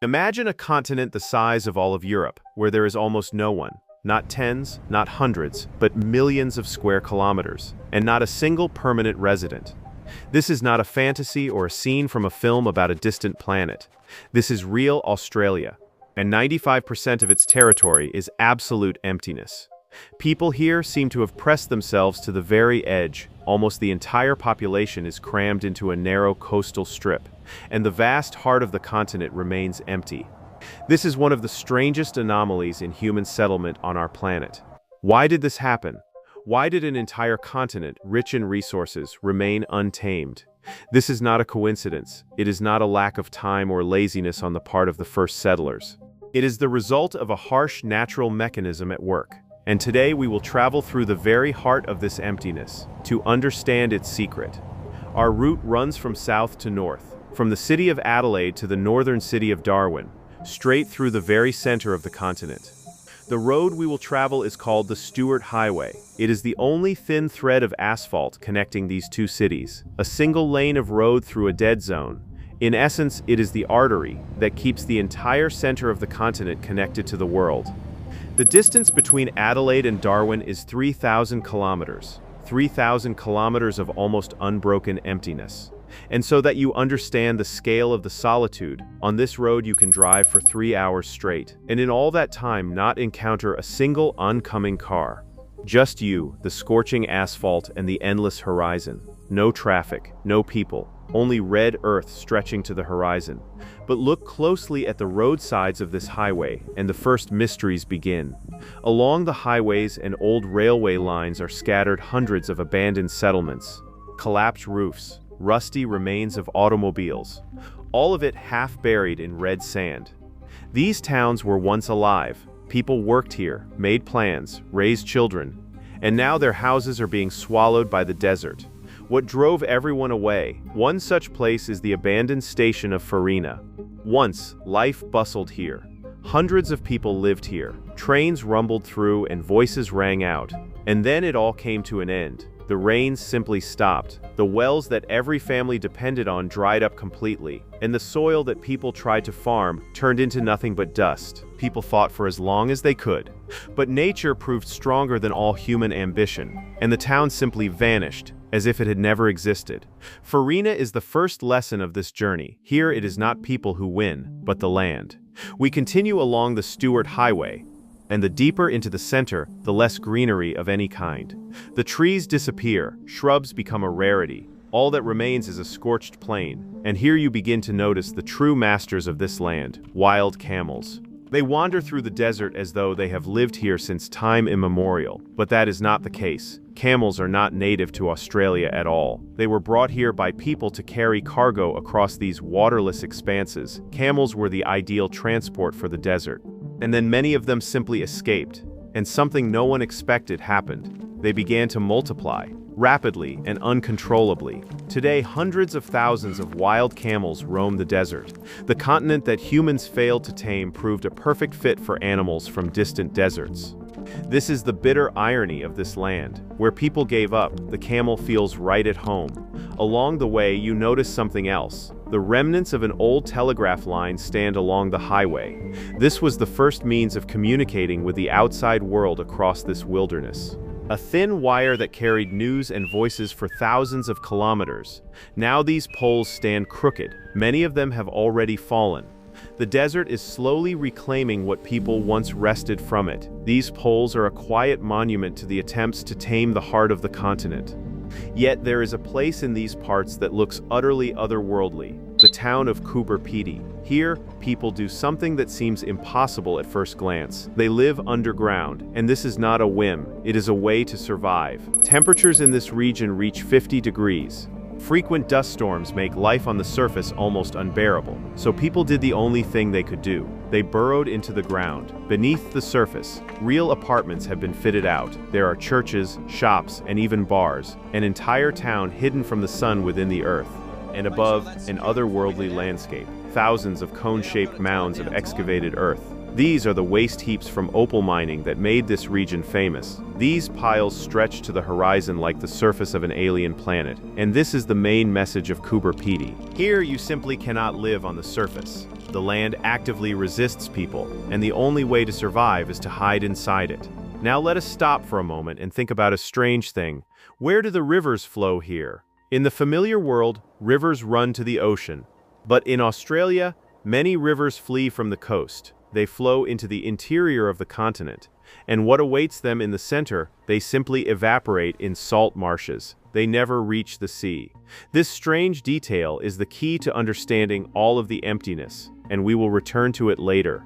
Imagine a continent the size of all of Europe, where there is almost no one, not tens, not hundreds, but millions of square kilometers, and not a single permanent resident. This is not a fantasy or a scene from a film about a distant planet. This is real Australia, and 95% of its territory is absolute emptiness. People here seem to have pressed themselves to the very edge. Almost the entire population is crammed into a narrow coastal strip, and the vast heart of the continent remains empty. This is one of the strangest anomalies in human settlement on our planet. Why did this happen? Why did an entire continent, rich in resources, remain untamed? This is not a coincidence. It is not a lack of time or laziness on the part of the first settlers. It is the result of a harsh natural mechanism at work. And today we will travel through the very heart of this emptiness, to understand its secret. Our route runs from south to north, from the city of Adelaide to the northern city of Darwin, straight through the very center of the continent. The road we will travel is called the Stuart Highway. It is the only thin thread of asphalt connecting these two cities, a single lane of road through a dead zone. In essence, it is the artery that keeps the entire center of the continent connected to the world. The distance between Adelaide and Darwin is 3,000 kilometers. 3,000 kilometers of almost unbroken emptiness. And so that you understand the scale of the solitude, on this road you can drive for 3 hours straight, and in all that time not encounter a single oncoming car. Just you, the scorching asphalt, and the endless horizon. No traffic, no people, only red earth stretching to the horizon. But look closely at the roadsides of this highway, and the first mysteries begin. Along the highways and old railway lines are scattered hundreds of abandoned settlements, collapsed roofs, rusty remains of automobiles, all of it half buried in red sand. These towns were once alive. People worked here, made plans, raised children, and now their houses are being swallowed by the desert. What drove everyone away? One such place is the abandoned station of Farina. Once, life bustled here. Hundreds of people lived here. Trains rumbled through and voices rang out. And then it all came to an end. The rains simply stopped. The wells that every family depended on dried up completely, and the soil that people tried to farm turned into nothing but dust. People fought for as long as they could. But nature proved stronger than all human ambition, and the town simply vanished, as if it had never existed. Farina is the first lesson of this journey. Here it is not people who win, but the land. We continue along the Stuart Highway, and the deeper into the center, the less greenery of any kind. The trees disappear, shrubs become a rarity. All that remains is a scorched plain, and here you begin to notice the true masters of this land, wild camels. They wander through the desert as though they have lived here since time immemorial, but that is not the case. Camels are not native to Australia at all. They were brought here by people to carry cargo across these waterless expanses. Camels were the ideal transport for the desert. And then many of them simply escaped, and something no one expected happened. They began to multiply, rapidly and uncontrollably. Today, hundreds of thousands of wild camels roam the desert. The continent that humans failed to tame proved a perfect fit for animals from distant deserts. This is the bitter irony of this land. Where people gave up, the camel feels right at home. Along the way, you notice something else. The remnants of an old telegraph line stand along the highway. This was the first means of communicating with the outside world across this wilderness. A thin wire that carried news and voices for thousands of kilometers. Now these poles stand crooked. Many of them have already fallen. The desert is slowly reclaiming what people once wrested from it. These poles are a quiet monument to the attempts to tame the heart of the continent. Yet there is a place in these parts that looks utterly otherworldly, the town of Coober Pedy. Here, people do something that seems impossible at first glance. They live underground, and this is not a whim, it is a way to survive. Temperatures in this region reach 50 degrees. Frequent dust storms make life on the surface almost unbearable, so people did the only thing they could do. They burrowed into the ground. Beneath the surface, real apartments have been fitted out. There are churches, shops, and even bars, an entire town hidden from the sun within the earth. And above, an otherworldly landscape, thousands of cone-shaped mounds of excavated earth. These are the waste heaps from opal mining that made this region famous. These piles stretch to the horizon like the surface of an alien planet, and this is the main message of Coober Pedy. Here you simply cannot live on the surface. The land actively resists people, and the only way to survive is to hide inside it. Now let us stop for a moment and think about a strange thing. Where do the rivers flow here? In the familiar world, rivers run to the ocean. But in Australia, many rivers flee from the coast. They flow into the interior of the continent. And what awaits them in the center, they simply evaporate in salt marshes. They never reach the sea. This strange detail is the key to understanding all of the emptiness, and we will return to it later.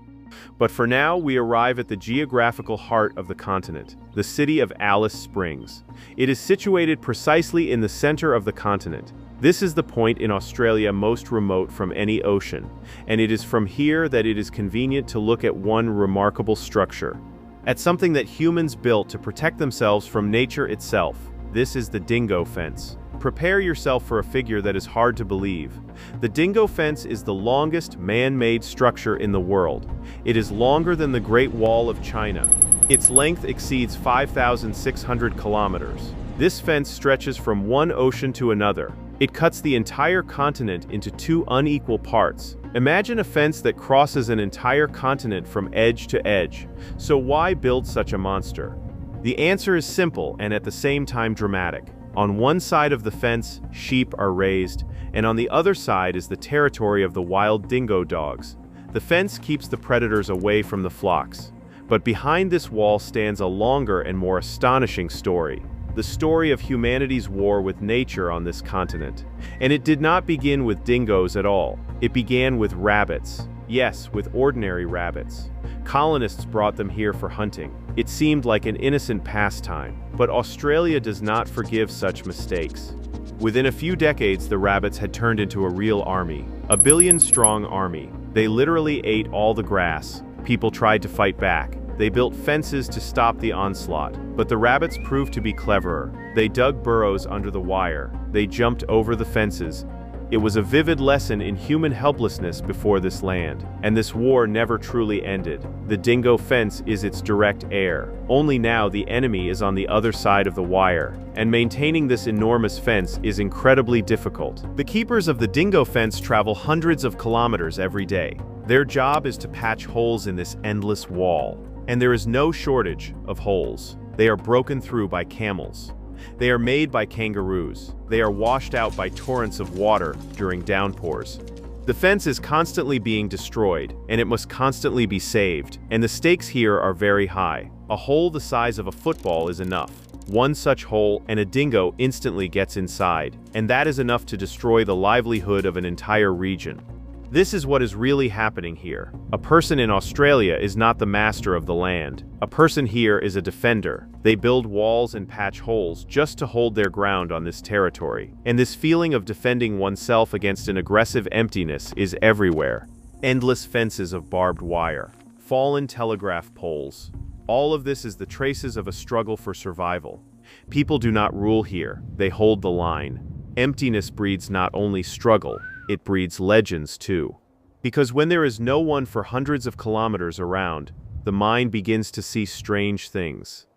But for now, we arrive at the geographical heart of the continent, the city of Alice Springs. It is situated precisely in the center of the continent. This is the point in Australia most remote from any ocean, and it is from here that it is convenient to look at one remarkable structure, at something that humans built to protect themselves from nature itself. This is the dingo fence. Prepare yourself for a figure that is hard to believe. The dingo fence is the longest man-made structure in the world. It is longer than the Great Wall of China. Its length exceeds 5,600 kilometers. This fence stretches from one ocean to another. It cuts the entire continent into two unequal parts. Imagine a fence that crosses an entire continent from edge to edge. So why build such a monster? The answer is simple and at the same time dramatic. On one side of the fence, sheep are raised, and on the other side is the territory of the wild dingo dogs. The fence keeps the predators away from the flocks. But behind this wall stands a longer and more astonishing story. The story of humanity's war with nature on this continent. And it did not begin with dingoes at all. It began with rabbits. Yes, with ordinary rabbits. Colonists brought them here for hunting. It seemed like an innocent pastime, but Australia does not forgive such mistakes. Within a few decades, the rabbits had turned into a real army, a billion-strong army. They literally ate all the grass. People tried to fight back. They built fences to stop the onslaught, but the rabbits proved to be cleverer. They dug burrows under the wire. They jumped over the fences. It was a vivid lesson in human helplessness before this land, and this war never truly ended. The dingo fence is its direct heir. Only now the enemy is on the other side of the wire, and maintaining this enormous fence is incredibly difficult. The keepers of the dingo fence travel hundreds of kilometers every day. Their job is to patch holes in this endless wall. And there is no shortage of holes. They are broken through by camels. They are made by kangaroos. They are washed out by torrents of water during downpours. The fence is constantly being destroyed, and it must constantly be saved, and the stakes here are very high. A hole the size of a football is enough. One such hole and a dingo instantly gets inside, and that is enough to destroy the livelihood of an entire region. This is what is really happening here. A person in Australia is not the master of the land. A person here is a defender. They build walls and patch holes just to hold their ground on this territory. And this feeling of defending oneself against an aggressive emptiness is everywhere. Endless fences of barbed wire, fallen telegraph poles. All of this is the traces of a struggle for survival. People do not rule here, they hold the line. Emptiness breeds not only struggle, it breeds legends too. Because when there is no one for hundreds of kilometers around, the mind begins to see strange things.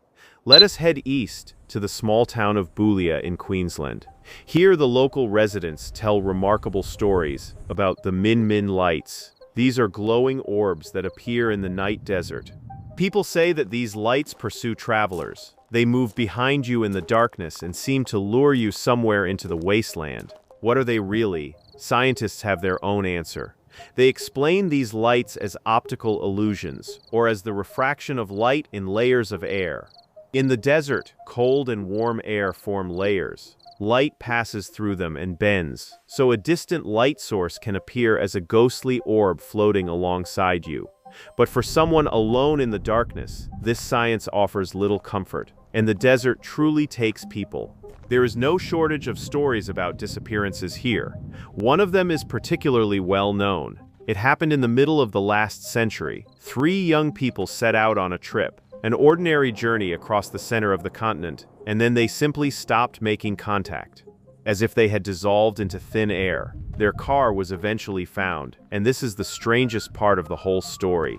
Let us head east to the small town of Boulia in Queensland. Here the local residents tell remarkable stories about the Min Min lights. These are glowing orbs that appear in the night desert. People say that these lights pursue travelers. They move behind you in the darkness and seem to lure you somewhere into the wasteland. What are they really? Scientists have their own answer. They explain these lights as optical illusions, or as the refraction of light in layers of air. In the desert, cold and warm air form layers. Light passes through them and bends, so a distant light source can appear as a ghostly orb floating alongside you. But for someone alone in the darkness, this science offers little comfort, and the desert truly takes people. There is no shortage of stories about disappearances here. One of them is particularly well known. It happened in the middle of the last century. 3 young people set out on a trip, an ordinary journey across the center of the continent, and then they simply stopped making contact, as if they had dissolved into thin air. Their car was eventually found, and this is the strangest part of the whole story.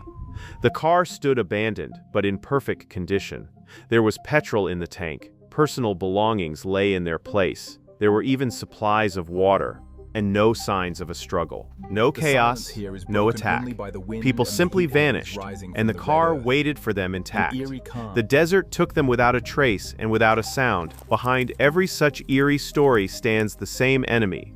The car stood abandoned, but in perfect condition. There was petrol in the tank, personal belongings lay in their place. There were even supplies of water, and no signs of a struggle. No chaos, no attack. People simply vanished, and the car waited for them intact. The desert took them without a trace and without a sound. Behind every such eerie story stands the same enemy.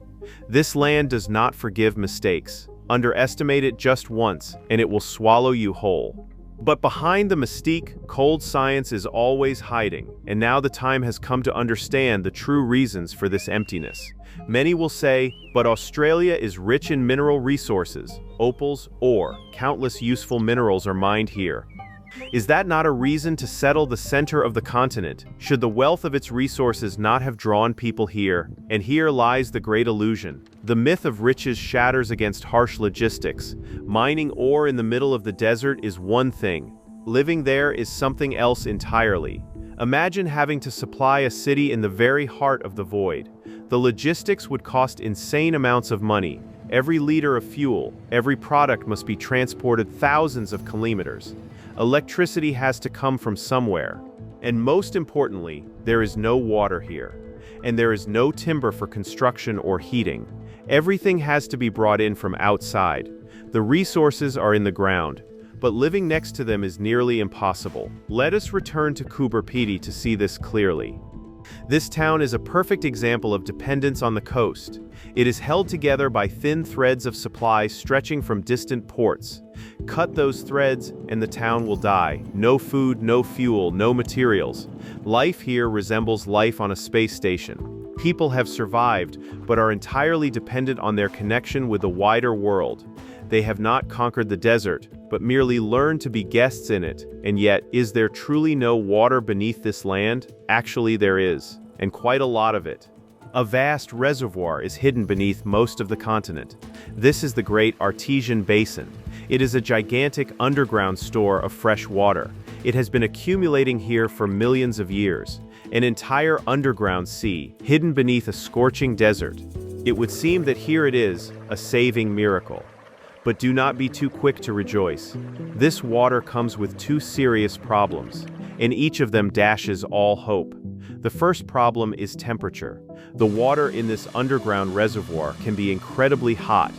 This land does not forgive mistakes. Underestimate it just once, and it will swallow you whole. But behind the mystique, cold science is always hiding, and now the time has come to understand the true reasons for this emptiness. Many will say, but Australia is rich in mineral resources, opals, ore, countless useful minerals are mined here. Is that not a reason to settle the center of the continent? Should the wealth of its resources not have drawn people here? And here lies the great illusion. The myth of riches shatters against harsh logistics. Mining ore in the middle of the desert is one thing. Living there is something else entirely. Imagine having to supply a city in the very heart of the void. The logistics would cost insane amounts of money. Every liter of fuel, every product must be transported thousands of kilometers. Electricity has to come from somewhere. And most importantly, there is no water here. And there is no timber for construction or heating. Everything has to be brought in from outside. The resources are in the ground, but living next to them is nearly impossible. Let us return to Coober Pedy to see this clearly. This town is a perfect example of dependence on the coast. It is held together by thin threads of supply stretching from distant ports. Cut those threads and the town will die. No food, no fuel, no materials. Life here resembles life on a space station. People have survived, but are entirely dependent on their connection with the wider world. They have not conquered the desert, but merely learned to be guests in it. And yet, is there truly no water beneath this land? Actually, there is, and quite a lot of it. A vast reservoir is hidden beneath most of the continent. This is the Great Artesian Basin. It is a gigantic underground store of fresh water. It has been accumulating here for millions of years. An entire underground sea, hidden beneath a scorching desert. It would seem that here it is, a saving miracle. But do not be too quick to rejoice. This water comes with two serious problems, and each of them dashes all hope. The first problem is temperature. The water in this underground reservoir can be incredibly hot.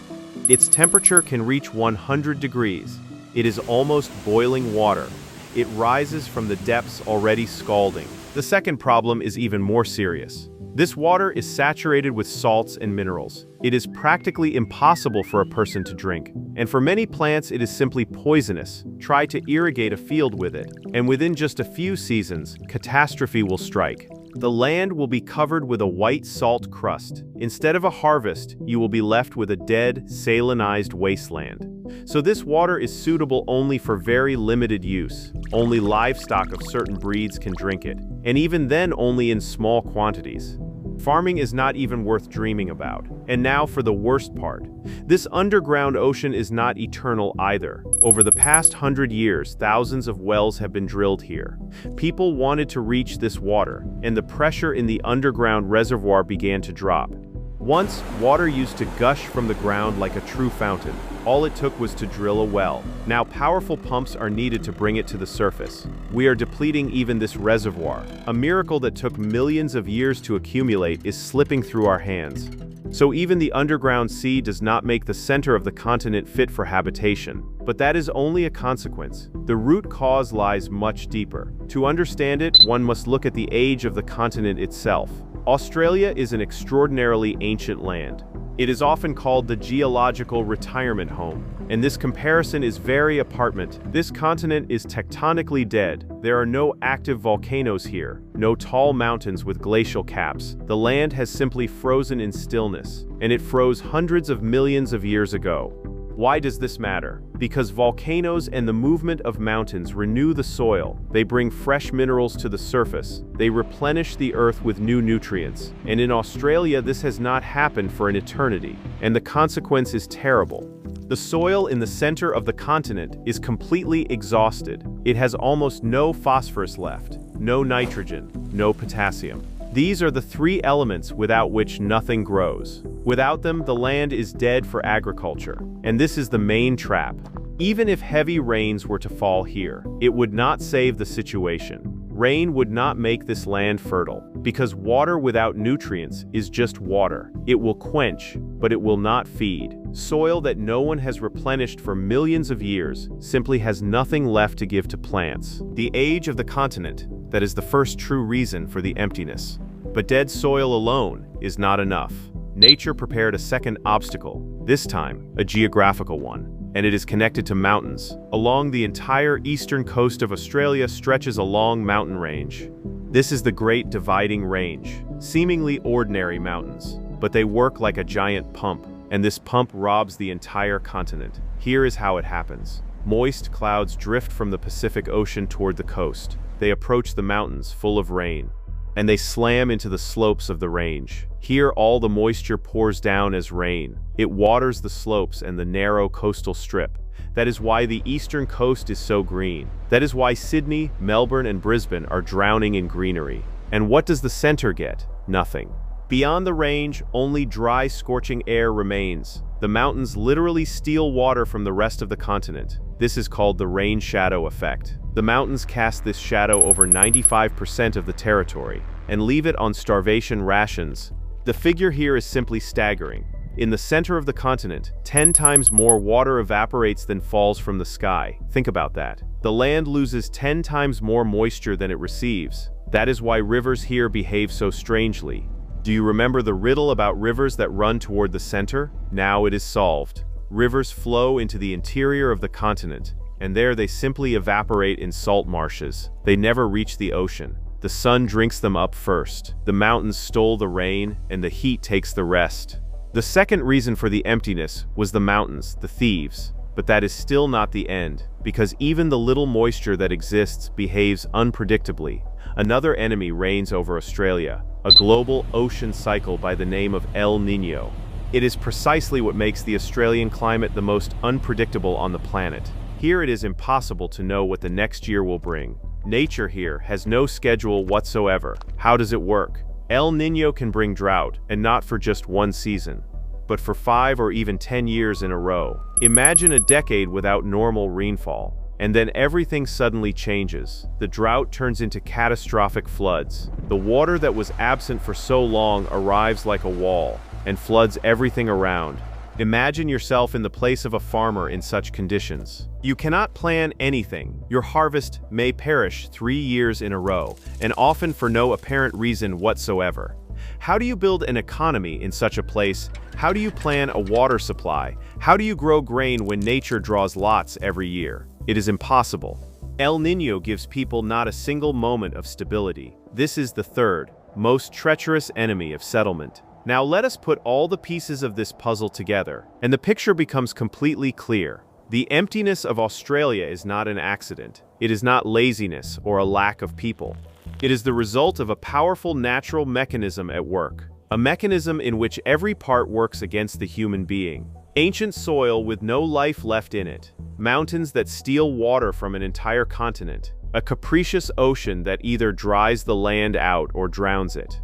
Its temperature can reach 100 degrees. It is almost boiling water. It rises from the depths already scalding. The second problem is even more serious. This water is saturated with salts and minerals. It is practically impossible for a person to drink, and for many plants it is simply poisonous. Try to irrigate a field with it, and within just a few seasons, catastrophe will strike. The land will be covered with a white salt crust. Instead of a harvest, you will be left with a dead, salinized wasteland. So this water is suitable only for very limited use. Only livestock of certain breeds can drink it, and even then only in small quantities. Farming is not even worth dreaming about. And now for the worst part. This underground ocean is not eternal either. Over the past 100 years, thousands of wells have been drilled here. People wanted to reach this water, and the pressure in the underground reservoir began to drop. Once, water used to gush from the ground like a true fountain. All it took was to drill a well. Now powerful pumps are needed to bring it to the surface. We are depleting even this reservoir. A miracle that took millions of years to accumulate is slipping through our hands. So even the underground sea does not make the center of the continent fit for habitation. But that is only a consequence. The root cause lies much deeper. To understand it, one must look at the age of the continent itself. Australia is an extraordinarily ancient land. It is often called the geological retirement home, and this comparison is very apartment. This continent is tectonically dead. There are no active volcanoes here, no tall mountains with glacial caps. The land has simply frozen in stillness, and it froze hundreds of millions of years ago. Why does this matter? Because volcanoes and the movement of mountains renew the soil. They bring fresh minerals to the surface. They replenish the earth with new nutrients. And in Australia, this has not happened for an eternity. And the consequence is terrible. The soil in the center of the continent is completely exhausted. It has almost no phosphorus left, no nitrogen, no potassium. These are the three elements without which nothing grows. Without them, the land is dead for agriculture. And this is the main trap. Even if heavy rains were to fall here, it would not save the situation. Rain would not make this land fertile, because water without nutrients is just water. It will quench, but it will not feed. Soil that no one has replenished for millions of years simply has nothing left to give to plants. The age of the continent, that is the first true reason for the emptiness. But dead soil alone is not enough. Nature prepared a second obstacle, this time a geographical one. And it is connected to mountains. Along the entire eastern coast of Australia stretches a long mountain range. This is the Great Dividing Range, seemingly ordinary mountains, but they work like a giant pump, and this pump robs the entire continent. Here is how it happens. Moist clouds drift from the Pacific Ocean toward the coast. They approach the mountains full of rain, and they slam into the slopes of the range. Here all the moisture pours down as rain. It waters the slopes and the narrow coastal strip. That is why the eastern coast is so green. That is why Sydney, Melbourne, and Brisbane are drowning in greenery. And what does the center get? Nothing. Beyond the range, only dry, scorching air remains. The mountains literally steal water from the rest of the continent. This is called the rain shadow effect. The mountains cast this shadow over 95% of the territory and leave it on starvation rations. The figure here is simply staggering. In the center of the continent, 10 times more water evaporates than falls from the sky. Think about that. The land loses 10 times more moisture than it receives. That is why rivers here behave so strangely. Do you remember the riddle about rivers that run toward the center? Now it is solved. Rivers flow into the interior of the continent, and there they simply evaporate in salt marshes. They never reach the ocean. The sun drinks them up first. The mountains stole the rain, and the heat takes the rest. The second reason for the emptiness was the mountains, the thieves. But that is still not the end, because even the little moisture that exists behaves unpredictably. Another enemy reigns over Australia, a global ocean cycle by the name of El Niño. It is precisely what makes the Australian climate the most unpredictable on the planet. Here it is impossible to know what the next year will bring. Nature here has no schedule whatsoever. How does it work? El Niño can bring drought, and not for just one season, but for 5 or even 10 years in a row. Imagine a decade without normal rainfall, and then everything suddenly changes. The drought turns into catastrophic floods. The water that was absent for so long arrives like a wall, and floods everything around. Imagine yourself in the place of a farmer in such conditions. You cannot plan anything. Your harvest may perish 3 years in a row, and often for no apparent reason whatsoever. How do you build an economy in such a place? How do you plan a water supply? How do you grow grain when nature draws lots every year? It is impossible. El Niño gives people not a single moment of stability. This is the third, most treacherous enemy of settlement. Now let us put all the pieces of this puzzle together, and the picture becomes completely clear. The emptiness of Australia is not an accident. It is not laziness or a lack of people. It is the result of a powerful natural mechanism at work, a mechanism in which every part works against the human being. Ancient soil with no life left in it, mountains that steal water from an entire continent, a capricious ocean that either dries the land out or drowns it.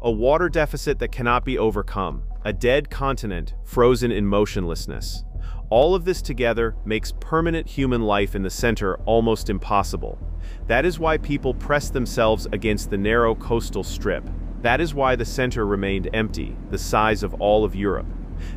A water deficit that cannot be overcome, a dead continent frozen in motionlessness. All of this together makes permanent human life in the center almost impossible. That is why people pressed themselves against the narrow coastal strip. That is why the center remained empty, the size of all of Europe.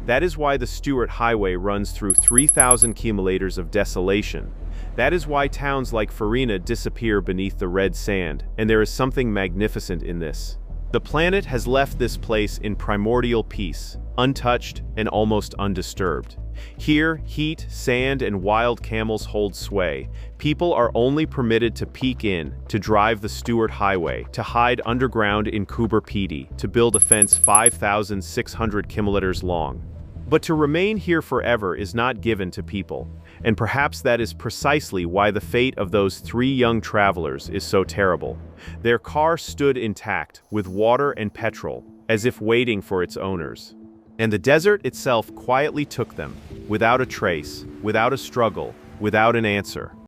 That is why the Stuart Highway runs through 3,000 kilometers of desolation. That is why towns like Farina disappear beneath the red sand, and there is something magnificent in this. The planet has left this place in primordial peace, untouched and almost undisturbed. Here, heat, sand, and wild camels hold sway. People are only permitted to peek in, to drive the Stuart Highway, to hide underground in Coober Pedy, to build a fence 5,600 kilometers long. But to remain here forever is not given to people, and perhaps that is precisely why the fate of those 3 young travelers is so terrible. Their car stood intact, with water and petrol, as if waiting for its owners. And the desert itself quietly took them, without a trace, without a struggle, without an answer.